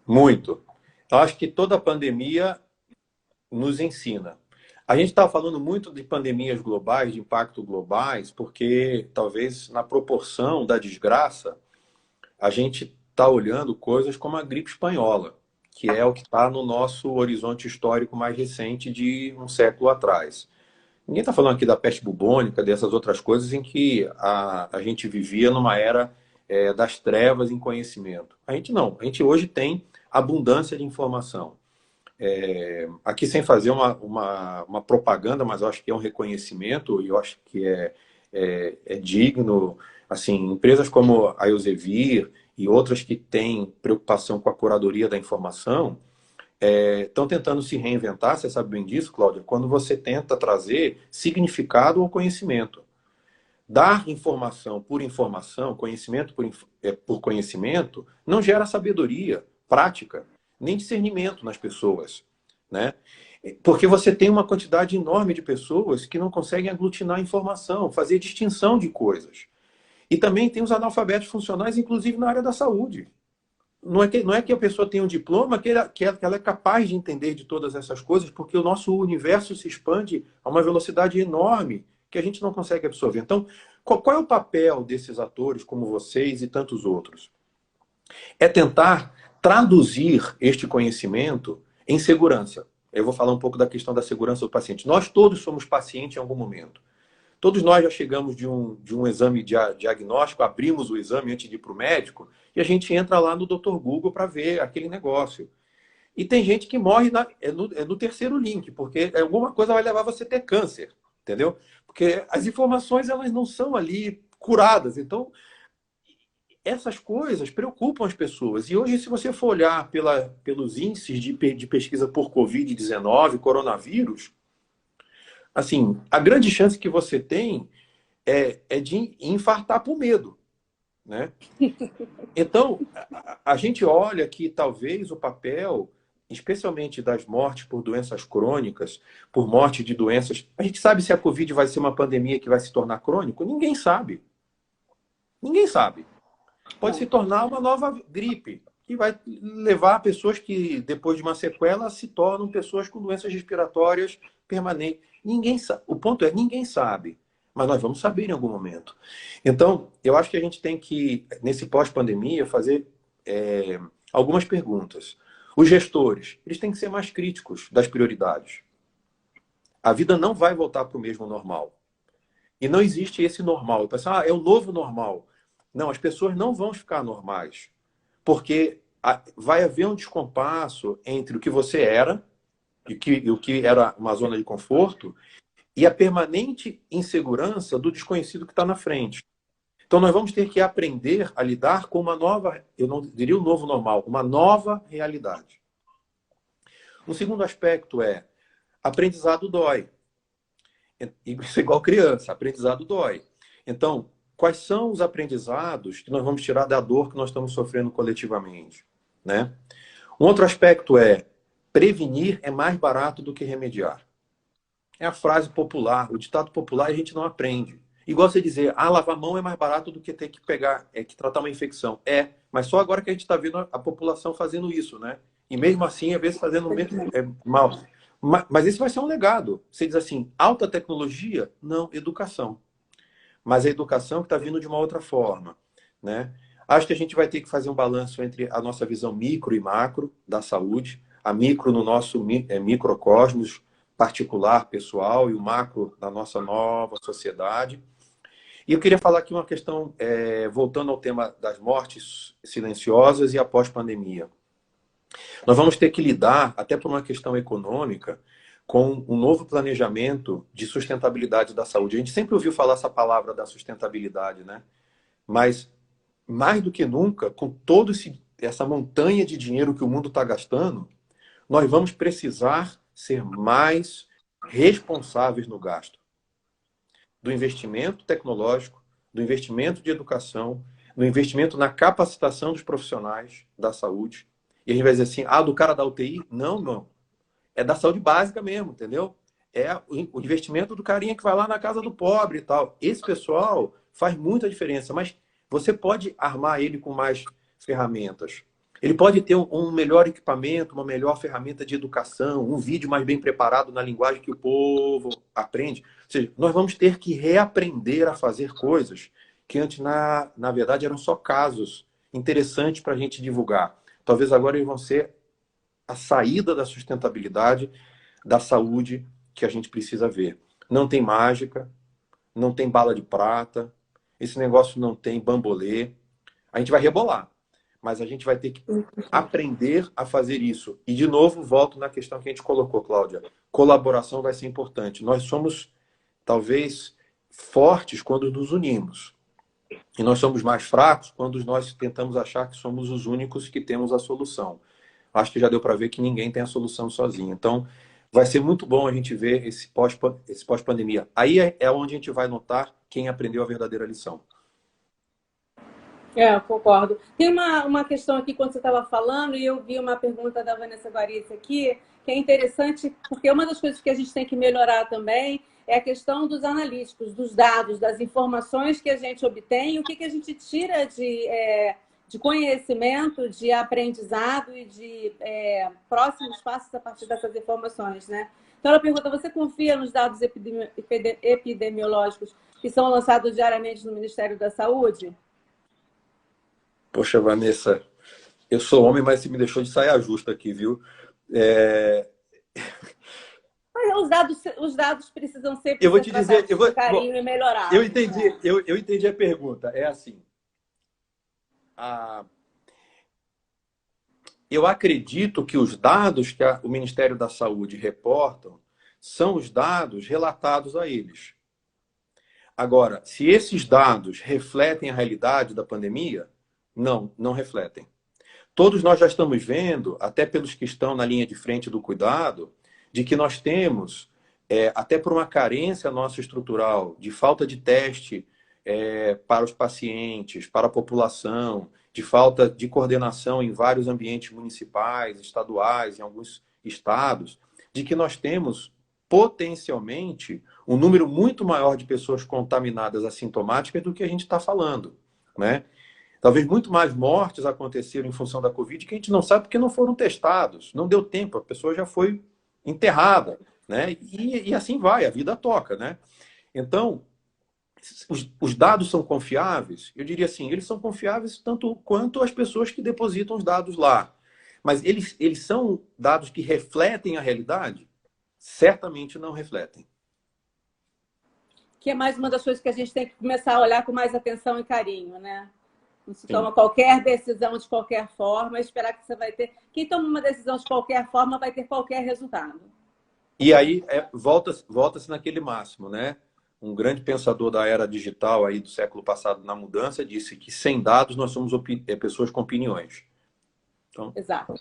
Muito. Eu acho que toda pandemia nos ensina. A gente está falando muito de pandemias globais, de impacto globais, porque talvez na proporção da desgraça, a gente está olhando coisas como a gripe espanhola, que é o que está no nosso horizonte histórico mais recente de um século atrás. Ninguém está falando aqui da peste bubônica, dessas outras coisas em que a gente vivia numa era das trevas em conhecimento. A gente não. A gente hoje tem abundância de informação. Aqui sem fazer uma propaganda, mas eu acho que é um reconhecimento e eu acho que é digno. Assim, empresas como a Elsevier e outras que têm preocupação com a curadoria da informação estão tentando se reinventar, você sabe bem disso, Cláudia, quando você tenta trazer significado ao conhecimento. Dar informação, conhecimento por conhecimento, não gera sabedoria prática, nem discernimento nas pessoas, né? Porque você tem uma quantidade enorme de pessoas que não conseguem aglutinar informação, fazer distinção de coisas. E também tem os analfabetos funcionais, inclusive na área da saúde. Não é que a pessoa tenha um diploma que ela é capaz de entender de todas essas coisas, porque o nosso universo se expande a uma velocidade enorme que a gente não consegue absorver. Então, qual é o papel desses atores, como vocês e tantos outros? É tentar traduzir este conhecimento em segurança. Eu vou falar um pouco da questão da segurança do paciente. Nós todos somos pacientes em algum momento. Todos nós já chegamos de um exame diagnóstico, abrimos o exame antes de ir para o médico e a gente entra lá no Dr. Google para ver aquele negócio. E tem gente que morre no terceiro link, porque alguma coisa vai levar você a ter câncer, entendeu? Porque as informações elas não são ali curadas. Então, essas coisas preocupam as pessoas. E hoje, se você for olhar pelos índices de pesquisa por Covid-19, coronavírus, assim, a grande chance que você tem é de infartar por medo, né? Então, a gente olha que talvez o papel, especialmente das mortes por doenças crônicas, por morte de doenças... A gente sabe se a Covid vai ser uma pandemia que vai se tornar crônico? Ninguém sabe. Ninguém sabe. Pode se tornar uma nova gripe, que vai levar pessoas que, depois de uma sequela, se tornam pessoas com doenças respiratórias permanentes. Ninguém sabe. O ponto é, ninguém sabe. Mas nós vamos saber em algum momento. Então, eu acho que a gente tem que, nesse pós-pandemia, fazer algumas perguntas. Os gestores, eles têm que ser mais críticos das prioridades. A vida não vai voltar para o mesmo normal. E não existe esse normal. Eu penso, é o novo normal. Não, as pessoas não vão ficar normais. Porque vai haver um descompasso entre o que você era, e o que era uma zona de conforto, e a permanente insegurança do desconhecido que está na frente. Então, nós vamos ter que aprender a lidar com uma nova, eu não diria o novo normal, uma nova realidade. Um segundo aspecto aprendizado dói. Isso é igual criança, aprendizado dói. Então, quais são os aprendizados que nós vamos tirar da dor que nós estamos sofrendo coletivamente, né? Um outro aspecto prevenir é mais barato do que remediar. É a frase popular, o ditado popular a gente não aprende. Igual você dizer, lavar a mão é mais barato do que ter que pegar, que tratar uma infecção. Mas só agora que a gente está vendo a população fazendo isso, né? E mesmo assim, às vezes fazendo mal. Mas esse vai ser um legado. Você diz assim, alta tecnologia? Não, educação. Mas a educação que está vindo de uma outra forma, né? Acho que a gente vai ter que fazer um balanço entre a nossa visão micro e macro da saúde, a micro no nosso microcosmos particular, pessoal, e o macro da nossa nova sociedade. E eu queria falar aqui uma questão, voltando ao tema das mortes silenciosas e a pós-pandemia. Nós vamos ter que lidar, até por uma questão econômica, com um novo planejamento de sustentabilidade da saúde. A gente sempre ouviu falar essa palavra da sustentabilidade, né? Mas, mais do que nunca, com toda essa montanha de dinheiro que o mundo está gastando, nós vamos precisar ser mais responsáveis no gasto. Do investimento tecnológico, do investimento de educação, do investimento na capacitação dos profissionais da saúde. E a gente vai dizer assim, do cara da UTI? Não, não. É da saúde básica mesmo, entendeu? É o investimento do carinha que vai lá na casa do pobre e tal. Esse pessoal faz muita diferença, mas você pode armar ele com mais ferramentas. Ele pode ter um melhor equipamento, uma melhor ferramenta de educação, um vídeo mais bem preparado na linguagem que o povo aprende. Ou seja, nós vamos ter que reaprender a fazer coisas que antes, na verdade, eram só casos interessantes para a gente divulgar. Talvez agora eles vão ser a saída da sustentabilidade da saúde que a gente precisa ver. não tem mágica, não tem bala de prata, esse negócio não tem bambolê. A gente vai rebolar, mas a gente vai ter que aprender a fazer isso. E, de novo, volto na questão que a gente colocou, Cláudia. Colaboração vai ser importante. Nós somos, talvez, fortes quando nos unimos. E nós somos mais fracos quando nós tentamos achar que somos os únicos que temos a solução. Acho que já deu para ver que ninguém tem a solução sozinho. Então, vai ser muito bom a gente ver esse pós-pandemia. Aí é onde a gente vai notar quem aprendeu a verdadeira lição. Eu concordo. Tem uma questão aqui, quando você estava falando, e eu vi uma pergunta da Vanessa Guarice aqui, que é interessante, porque uma das coisas que a gente tem que melhorar também é a questão dos analíticos, dos dados, das informações que a gente obtém, o que a gente tira de conhecimento, de aprendizado e de próximos passos a partir dessas informações, né? Então, ela pergunta, você confia nos dados epidemiológicos que são lançados diariamente no Ministério da Saúde? Poxa, Vanessa, eu sou homem, mas você me deixou de saia justa aqui, viu? Os dados precisam sempre Eu vou ser te dizer, tratados com carinho e melhorados. eu entendi a pergunta. É assim, eu acredito que os dados que o Ministério da Saúde reportam são os dados relatados a eles. Agora, se esses dados refletem a realidade da pandemia, não refletem. Todos nós já estamos vendo, até pelos que estão na linha de frente do cuidado, de que nós temos, até por uma carência nossa estrutural, de falta de teste para os pacientes, para a população, de falta de coordenação em vários ambientes municipais, estaduais, em alguns estados, de que nós temos potencialmente um número muito maior de pessoas contaminadas assintomáticas do que a gente está falando, né? Talvez muito mais mortes aconteceram em função da Covid que a gente não sabe porque não foram testados. Não deu tempo, a pessoa já foi enterrada, né? E assim vai, a vida toca, né? Então, os dados são confiáveis? Eu diria assim, eles são confiáveis tanto quanto as pessoas que depositam os dados lá. Mas eles são dados que refletem a realidade? Certamente não refletem. Que é mais uma das coisas que a gente tem que começar a olhar com mais atenção e carinho, né? Não se toma qualquer decisão de qualquer forma, esperar que você vai ter... Quem toma uma decisão de qualquer forma vai ter qualquer resultado. E aí volta-se naquele máximo, né? Um grande pensador da era digital aí do século passado na mudança disse que sem dados nós somos pessoas com opiniões. Então... Exato.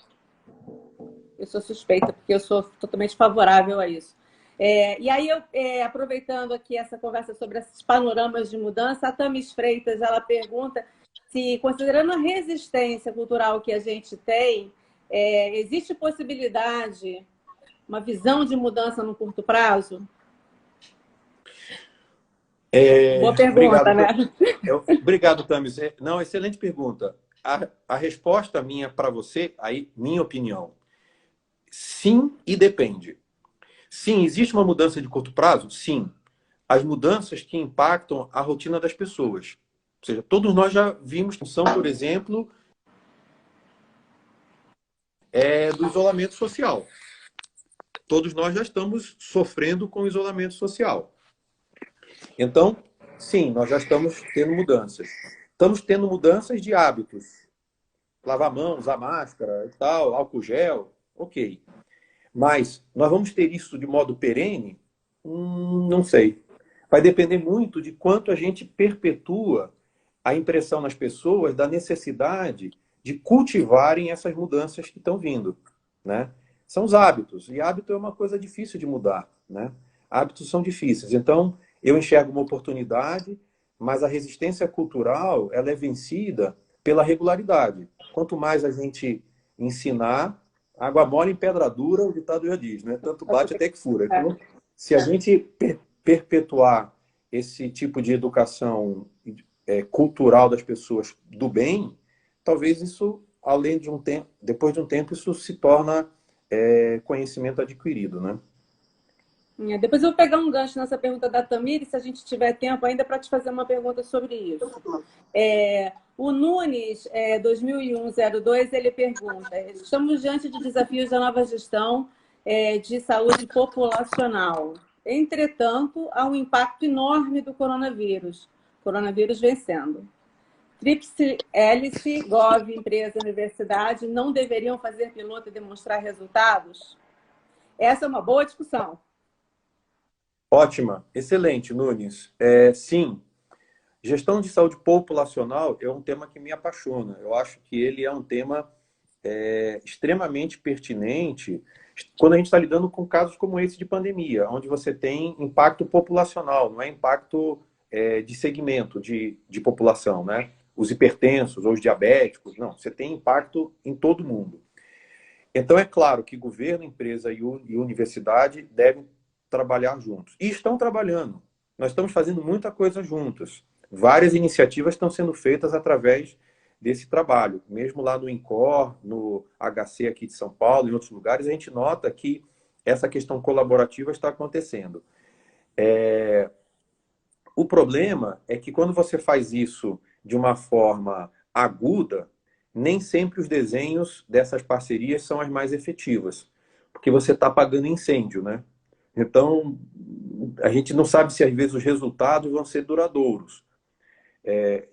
Eu sou suspeita, porque eu sou totalmente favorável a isso. E aí, aproveitando aqui essa conversa sobre esses panoramas de mudança, a Tamis Freitas, ela pergunta se, considerando a resistência cultural que a gente tem, existe possibilidade, uma visão de mudança no curto prazo? Boa pergunta, obrigado, né? Obrigado, Tamis. Não, excelente pergunta. A resposta minha para você, aí, minha opinião, sim e depende. Sim, existe uma mudança de curto prazo? Sim. As mudanças que impactam a rotina das pessoas. Ou seja, todos nós já vimos função, por exemplo, do isolamento social. Todos nós já estamos sofrendo com o isolamento social. Então, sim, nós já estamos tendo mudanças. Estamos tendo mudanças de hábitos. Lavar a mão, usar máscara e tal, álcool gel, ok. Mas nós vamos ter isso de modo perene? Não sei. Vai depender muito de quanto a gente perpetua a impressão nas pessoas da necessidade de cultivarem essas mudanças que estão vindo, né? São os hábitos. E hábito é uma coisa difícil de mudar, né? Hábitos são difíceis. Então, eu enxergo uma oportunidade, mas a resistência cultural, ela é vencida pela regularidade. Quanto mais a gente ensinar, água mole em pedra dura, o ditado já diz, né? Tanto bate até que fura. Então, se a gente perpetuar esse tipo de educação cultural das pessoas do bem, talvez isso, além de um tempo, depois de um tempo, isso se torna conhecimento adquirido, né? Depois eu vou pegar um gancho nessa pergunta da Tamires, se a gente tiver tempo ainda, para te fazer uma pergunta sobre isso. O Nunes, 2001-02, ele pergunta: estamos diante de desafios da nova gestão de saúde populacional. Entretanto, há um impacto enorme do coronavírus. Coronavírus vencendo. Tríplice hélice, Gov, empresa, universidade, não deveriam fazer piloto e demonstrar resultados? Essa é uma boa discussão. Ótima, excelente, Nunes. Sim, gestão de saúde populacional é um tema que me apaixona. Eu acho que ele é um tema extremamente pertinente quando a gente está lidando com casos como esse de pandemia, onde você tem impacto populacional, não é impacto de segmento de população, né? Os hipertensos ou os diabéticos, não, você tem impacto em todo mundo. Então, é claro que governo, empresa e universidade devem trabalhar juntos. E estão trabalhando. Nós estamos fazendo muita coisa juntos. Várias iniciativas estão sendo feitas através desse trabalho. Mesmo lá no INCOR, no HC aqui de São Paulo, em outros lugares, a gente nota que essa questão colaborativa está acontecendo. O problema é que quando você faz isso de uma forma aguda, nem sempre os desenhos dessas parcerias são as mais efetivas, porque você está apagando incêndio, né? Então, a gente não sabe se às vezes os resultados vão ser duradouros.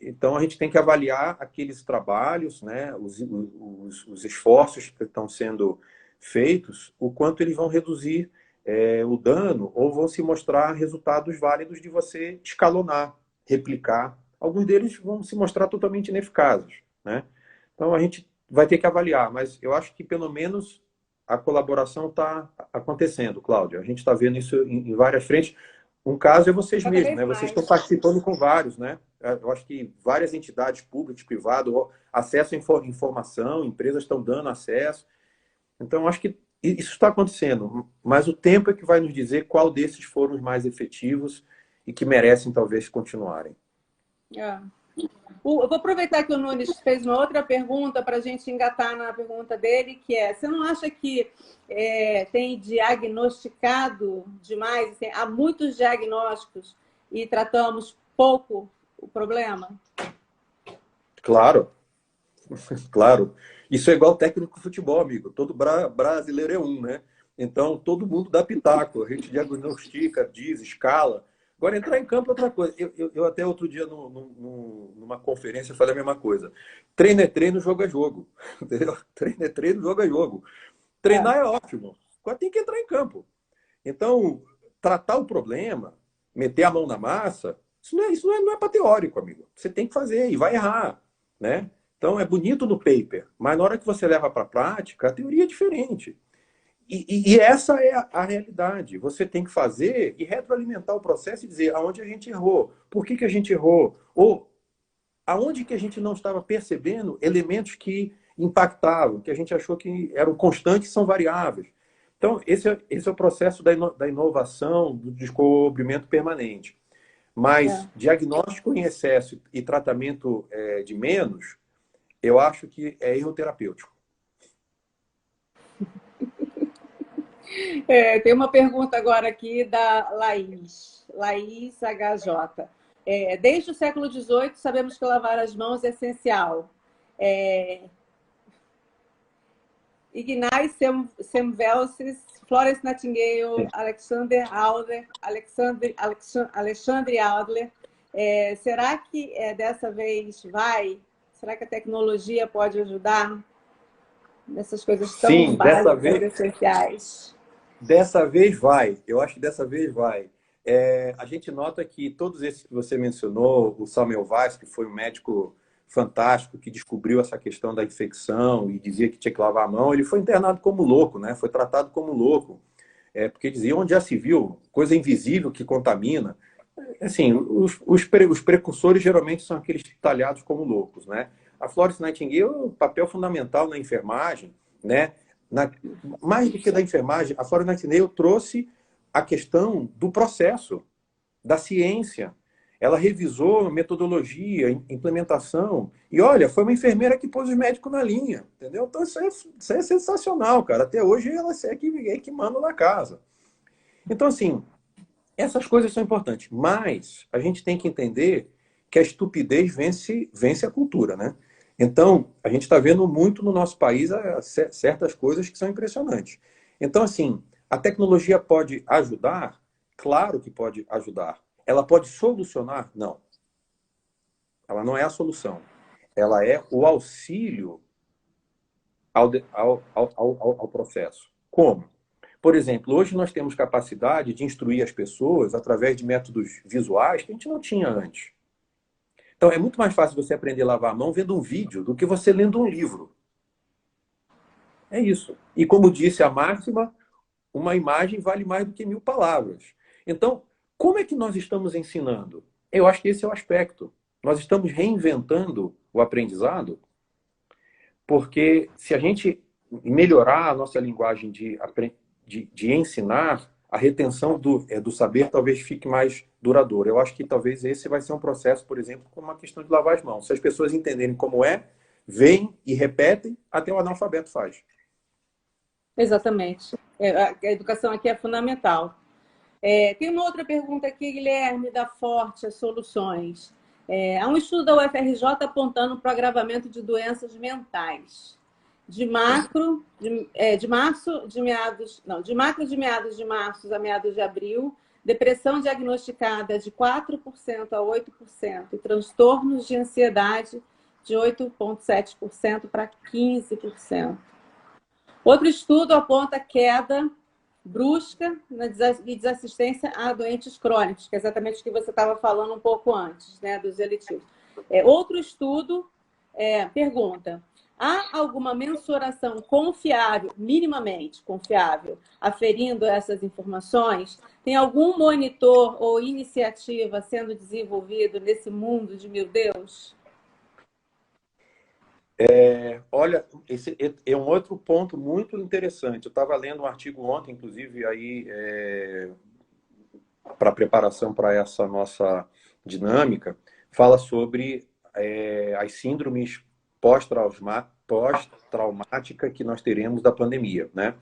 Então, a gente tem que avaliar aqueles trabalhos, né, os esforços que estão sendo feitos, o quanto eles vão reduzir o dano ou vão se mostrar resultados válidos de você escalonar, replicar. Alguns deles vão se mostrar totalmente ineficazes, né? Então, a gente vai ter que avaliar, mas eu acho que pelo menos a colaboração está acontecendo, Cláudia. A gente está vendo isso em várias frentes. Um caso é vocês Cada mesmos, vez né? Vocês mais. estão participando com vários, né? Eu acho que várias entidades públicas, privadas, acesso à informação, empresas estão dando acesso. Então, eu acho que isso está acontecendo, mas o tempo é que vai nos dizer qual desses foram os mais efetivos e que merecem, talvez, continuarem. Eu vou aproveitar que o Nunes fez uma outra pergunta para a gente engatar na pergunta dele, que é: você não acha que tem diagnosticado demais? Assim, há muitos diagnósticos e tratamos pouco o problema? Claro, claro. Isso é igual técnico de futebol, amigo. Todo brasileiro é um, né? Então, todo mundo dá pitaco. A gente diagnostica, diz, escala. Agora, entrar em campo é outra coisa. Eu até outro dia, numa conferência, falei a mesma coisa. Treino é treino, jogo é jogo. Entendeu? Treino é treino, jogo é jogo. Treinar é ótimo. Agora tem que entrar em campo. Então, tratar o problema, meter a mão na massa, isso não é para teórico, amigo. Você tem que fazer e vai errar, né? Então, é bonito no paper, mas na hora que você leva para a prática, a teoria é diferente. E essa é a realidade. Você tem que fazer e retroalimentar o processo e dizer aonde a gente errou, por que a gente errou, ou aonde que a gente não estava percebendo elementos que impactavam, que a gente achou que eram constantes e são variáveis. Então, esse é o processo da inovação, do descobrimento permanente. Mas diagnóstico em excesso e tratamento de menos, eu acho que é erro terapêutico. Tem uma pergunta agora aqui da Laís HJ. Desde o século XVIII, sabemos que lavar as mãos é essencial. Ignaz Semmelweis, Florence Nightingale, Alexandre Adler. Será que dessa vez vai? Será que a tecnologia pode ajudar nessas coisas tão Sim, básicas, essenciais? Dessa vez vai. Eu acho que dessa vez vai. A gente nota que todos esses que você mencionou, o Samuel Weiss, que foi um médico fantástico, que descobriu essa questão da infecção e dizia que tinha que lavar a mão, ele foi internado como louco, né? Foi tratado como louco. Porque dizia, onde já se viu, coisa invisível que contamina. Assim, os precursores geralmente são aqueles talhados como loucos, né? A Florence Nightingale, o papel fundamental na enfermagem, né? Mais do que da enfermagem, a Florence Nightingale trouxe a questão do processo, da ciência. Ela revisou metodologia, implementação. E olha, foi uma enfermeira que pôs os médicos na linha, entendeu? Então isso é sensacional, cara. Até hoje ela é que manda na casa. Então, assim, essas coisas são importantes. Mas a gente tem que entender que a estupidez vence a cultura, né? Então, a gente está vendo muito no nosso país certas coisas que são impressionantes. Então, assim, a tecnologia pode ajudar? Claro que pode ajudar. Ela pode solucionar? Não. Ela não é a solução. Ela é o auxílio ao processo. Como? Por exemplo, hoje nós temos capacidade de instruir as pessoas através de métodos visuais que a gente não tinha antes. Então, é muito mais fácil você aprender a lavar a mão vendo um vídeo do que você lendo um livro. É isso. E como disse a máxima, uma imagem vale mais do que 1000 palavras. Então, como é que nós estamos ensinando? Eu acho que esse é o aspecto. Nós estamos reinventando o aprendizado, porque se a gente melhorar a nossa linguagem de ensinar, a retenção do saber talvez fique mais duradoura. Eu acho que talvez esse vai ser um processo, por exemplo, como uma questão de lavar as mãos. Se as pessoas entenderem como é, veem e repetem, até o analfabeto faz. Exatamente. A educação aqui é fundamental. Tem uma outra pergunta aqui, Guilherme, da Forte Soluções. Há um estudo da UFRJ apontando para o agravamento de doenças mentais. De macro de meados de março a meados de abril, depressão diagnosticada de 4% a 8% e transtornos de ansiedade de 8,7% para 15%. Outro estudo aponta queda brusca e desassistência a doentes crônicos, que é exatamente o que você estava falando um pouco antes, né, dos eletivos. Outro estudo pergunta: há alguma mensuração confiável, minimamente confiável, aferindo essas informações? Tem algum monitor ou iniciativa sendo desenvolvido nesse mundo de meu Deus? Olha, esse é um outro ponto muito interessante. Eu estava lendo um artigo ontem, inclusive, aí para preparação para essa nossa dinâmica, fala sobre as síndromes pós-traumática que nós teremos da pandemia, né?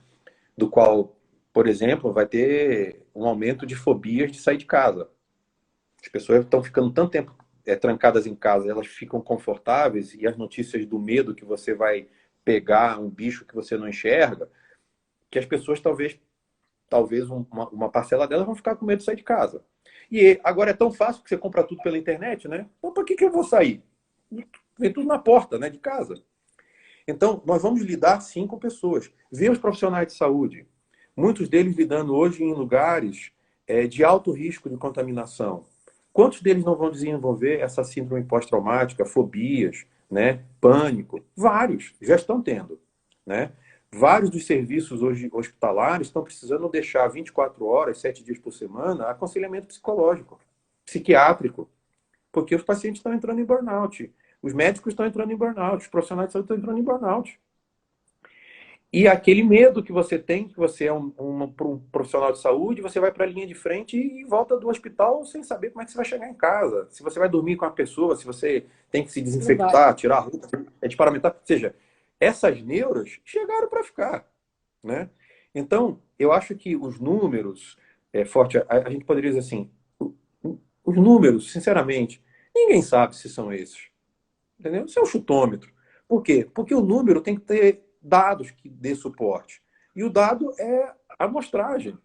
Do qual, por exemplo, vai ter um aumento de fobias de sair de casa. As pessoas estão ficando tanto tempo trancadas em casa, elas ficam confortáveis e as notícias do medo que você vai pegar um bicho que você não enxerga, que as pessoas talvez uma parcela delas vão ficar com medo de sair de casa. E agora é tão fácil que você compra tudo pela internet, né? Então, para que eu vou sair? Vem tudo na porta, né, de casa. Então, nós vamos lidar, sim, com pessoas. Ver os profissionais de saúde, muitos deles lidando hoje em lugares de alto risco de contaminação. Quantos deles não vão desenvolver essa síndrome pós-traumática, fobias, né, pânico? Vários, já estão tendo, né? Vários dos serviços hoje hospitalares estão precisando deixar 24 horas, 7 dias por semana, aconselhamento psicológico, psiquiátrico, porque os pacientes estão entrando em burnout, os médicos estão entrando em burnout, os profissionais de saúde estão entrando em burnout. E aquele medo que você tem, que você é um profissional de saúde, você vai para a linha de frente e volta do hospital sem saber como é que você vai chegar em casa. Se você vai dormir com a pessoa, se você tem que se desinfectar, tirar a roupa, de paramentar. Ou seja, essas neuras chegaram para ficar, né? Então, eu acho que os números, Forte, a gente poderia dizer assim, os números, sinceramente, ninguém sabe se são esses. Entendeu? Isso é um chutômetro. Por quê? Porque o número tem que ter dados que dê suporte. E o dado é a amostragem.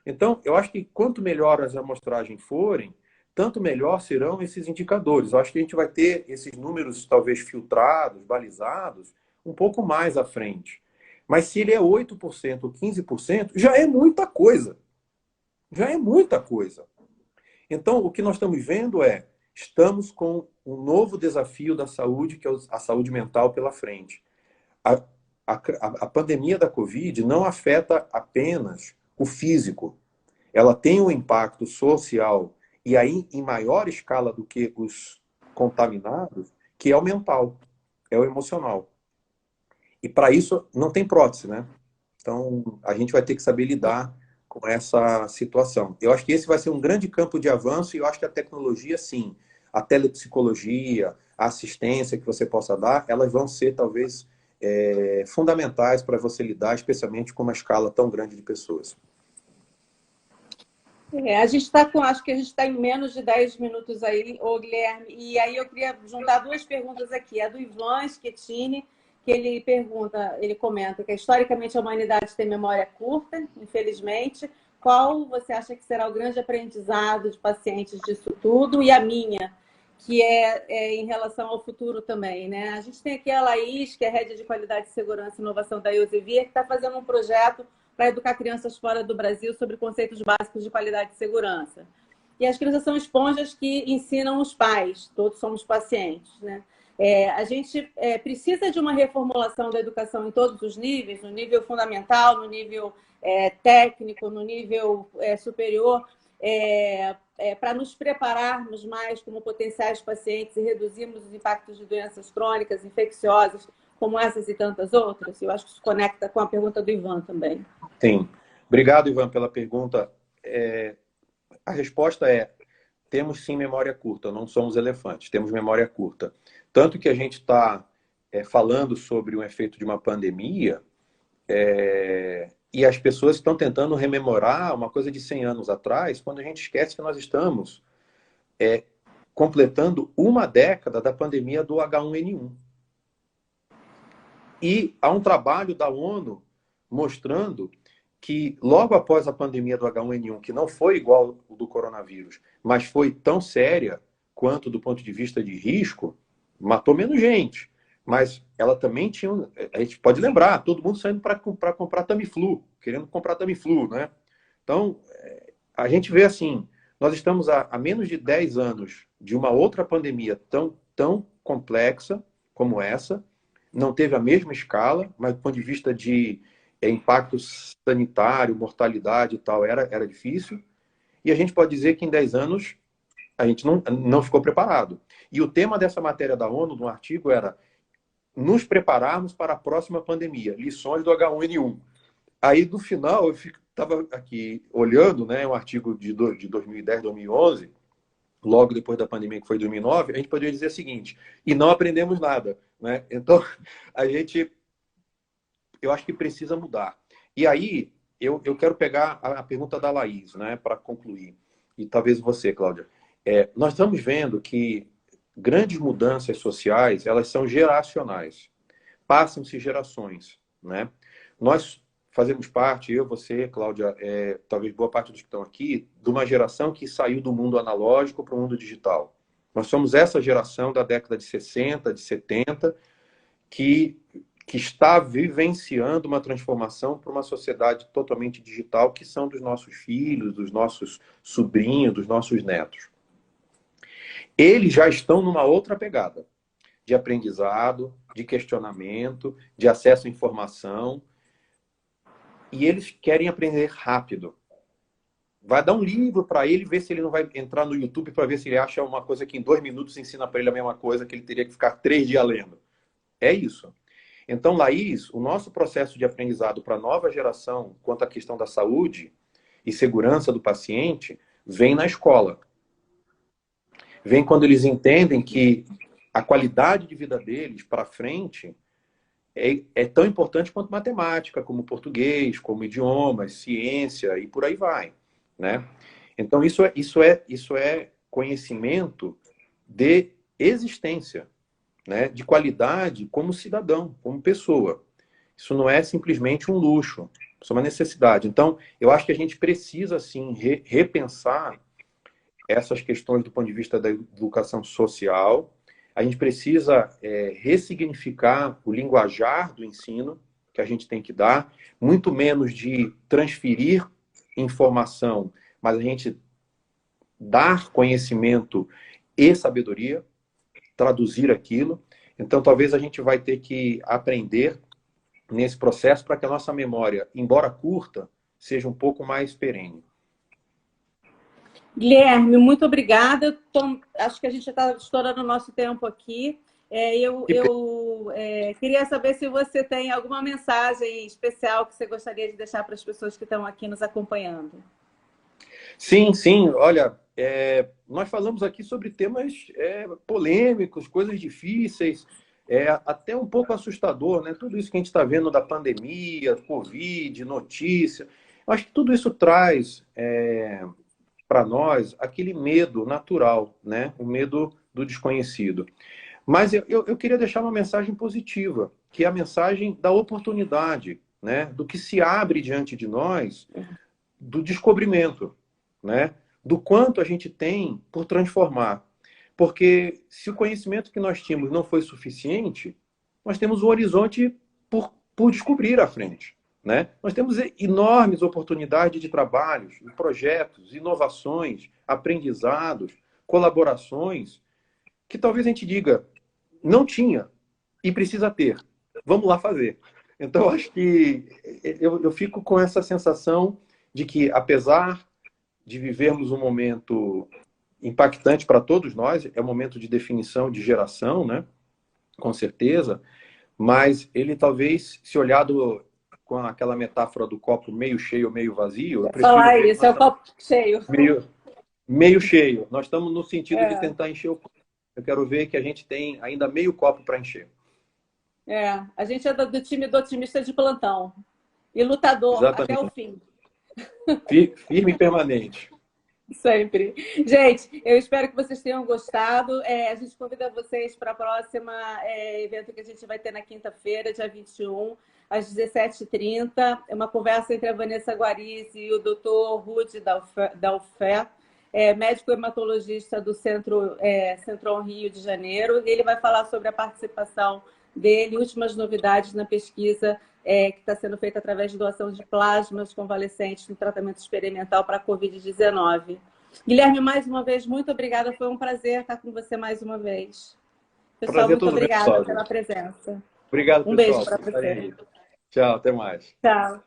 Então, eu acho que quanto melhor as amostragens forem, tanto melhor serão esses indicadores. Eu acho que a gente vai ter esses números talvez filtrados, balizados, um pouco mais à frente. Mas se ele é 8% ou 15%, já é muita coisa. Já é muita coisa. Então, o que nós estamos vendo estamos com um novo desafio da saúde, que é a saúde mental pela frente. A pandemia da Covid não afeta apenas o físico. Ela tem um impacto social, e aí em maior escala do que os contaminados, que é o mental, é o emocional. E para isso não tem prótese, né? Então, a gente vai ter que saber lidar com essa situação. Eu acho que esse vai ser um grande campo de avanço e eu acho que a tecnologia, sim, a telepsicologia, a assistência que você possa dar, elas vão ser, talvez, fundamentais para você lidar, especialmente com uma escala tão grande de pessoas. A gente está acho que a gente está em menos de 10 minutos aí, ô Guilherme, e aí eu queria juntar duas perguntas aqui. A do Ivan Schettini, que ele comenta que historicamente a humanidade tem memória curta, infelizmente, qual você acha que será o grande aprendizado de pacientes disso tudo e a minha, que é em relação ao futuro também, né? A gente tem aqui a Laís, que é Head de Qualidade, Segurança e Inovação da Elsevier, que está fazendo um projeto para educar crianças fora do Brasil sobre conceitos básicos de qualidade e segurança. E as crianças são esponjas que ensinam os pais, todos somos pacientes, né? A gente precisa de uma reformulação da educação em todos os níveis, no nível fundamental, no nível técnico, no nível superior, para nos prepararmos mais como potenciais pacientes e reduzirmos os impactos de doenças crônicas, infecciosas, como essas e tantas outras. Eu acho que isso conecta com a pergunta do Ivan também. Sim. Obrigado, Ivan, pela pergunta. A resposta é: temos sim memória curta, não somos elefantes, temos memória curta. Tanto que a gente está falando sobre o efeito de uma pandemia e as pessoas estão tentando rememorar uma coisa de 100 anos atrás, quando a gente esquece que nós estamos completando uma década da pandemia do H1N1. E há um trabalho da ONU mostrando que logo após a pandemia do H1N1, que não foi igual ao do coronavírus, mas foi tão séria quanto do ponto de vista de risco, matou menos gente. Mas ela também tinha... A gente pode lembrar, todo mundo saindo para comprar Tamiflu, querendo comprar Tamiflu, né? Então, a gente vê assim, nós estamos há menos de 10 anos de uma outra pandemia tão complexa como essa, não teve a mesma escala, mas do ponto de vista de impacto sanitário, mortalidade e tal, era difícil. E a gente pode dizer que em 10 anos a gente não ficou preparado. E o tema dessa matéria da ONU, no artigo, era nos prepararmos para a próxima pandemia, lições do H1N1. Aí, no final, eu estava aqui olhando, né, um artigo de 2010, 2011, logo depois da pandemia, que foi 2009, a gente poderia dizer o seguinte: e não aprendemos nada, né? Então, eu acho que precisa mudar. E aí, eu quero pegar a pergunta da Laís, né, para concluir. E talvez você, Cláudia. Nós estamos vendo que grandes mudanças sociais, elas são geracionais. Passam-se gerações, né? Nós fazemos parte, eu, você, Cláudia, talvez boa parte dos que estão aqui, de uma geração que saiu do mundo analógico para o mundo digital. Nós somos essa geração da década de 60, de 70, que está vivenciando uma transformação para uma sociedade totalmente digital, que são dos nossos filhos, dos nossos sobrinhos, dos nossos netos. Eles já estão numa outra pegada de aprendizado, de questionamento, de acesso à informação, e eles querem aprender rápido. Vai dar um livro para ele, ver se ele não vai entrar no YouTube para ver se ele acha uma coisa que em 2 minutos ensina para ele a mesma coisa que ele teria que ficar 3 dias lendo. É isso. Então, Laís, o nosso processo de aprendizado para a nova geração quanto à questão da saúde e segurança do paciente vem na escola. Vem quando eles entendem que a qualidade de vida deles para frente é tão importante quanto matemática, como português, como idiomas, ciência e por aí vai, né? Então, isso é conhecimento de existência, né? De qualidade como cidadão, como pessoa. Isso não é simplesmente um luxo, isso é uma necessidade. Então, eu acho que a gente precisa, sim, repensar essas questões do ponto de vista da educação social. A gente precisa ressignificar o linguajar do ensino que a gente tem que dar, muito menos de transferir informação, mas a gente dar conhecimento e sabedoria, traduzir aquilo. Então, talvez a gente vai ter que aprender nesse processo para que a nossa memória, embora curta, seja um pouco mais perene. Guilherme, muito obrigada. Acho que a gente já está estourando o nosso tempo aqui. Eu queria saber se você tem alguma mensagem especial que você gostaria de deixar para as pessoas que estão aqui nos acompanhando. Sim, sim. Olha, nós falamos aqui sobre temas polêmicos, coisas difíceis, até um pouco assustador, né? Tudo isso que a gente está vendo da pandemia, Covid, notícia. Eu acho que tudo isso traz para nós aquele medo natural, né? O medo do desconhecido. Mas eu queria deixar uma mensagem positiva, que é a mensagem da oportunidade, né? Do que se abre diante de nós do descobrimento, né? Do quanto a gente tem por transformar. Porque se o conhecimento que nós tínhamos não foi suficiente, nós temos um horizonte por descobrir à frente, né? Nós temos enormes oportunidades de trabalhos, projetos, inovações, aprendizados, colaborações, que talvez a gente diga, não tinha e precisa ter. Vamos lá fazer. Então, acho que eu fico com essa sensação de que, apesar de vivermos um momento impactante para todos nós, é um momento de definição de geração, né? Com certeza, mas ele talvez, se olhado com aquela metáfora do copo meio cheio ou meio vazio, eu Vou prefiro falar ver que isso, nós é o estamos copo cheio. meio cheio. Nós estamos no sentido de É, tentar encher o copo. Eu quero ver que a gente tem ainda meio copo para encher. a gente é do time do otimista de plantão e lutador até o Exatamente. fim. Firme e permanente. Sempre. Gente, eu espero que vocês tenham gostado. A gente convida vocês para a próxima evento que a gente vai ter na quinta-feira, dia 21, às 17h30. É uma conversa entre a Vanessa Guarizi e o Dr. Rudy Dalfé, médico hematologista do Centro Rio de Janeiro. Ele vai falar sobre a participação dele, últimas novidades na pesquisa que está sendo feita através de doação de plasmas convalescentes no tratamento experimental para a Covid-19. Guilherme, mais uma vez, muito obrigada. Foi um prazer estar com você mais uma vez. Pessoal, Prazer muito todo meu, obrigada Cláudio. pela presença. Obrigado, Um beijo pessoal, para por estarem você. aí. Tchau, até mais. Tchau.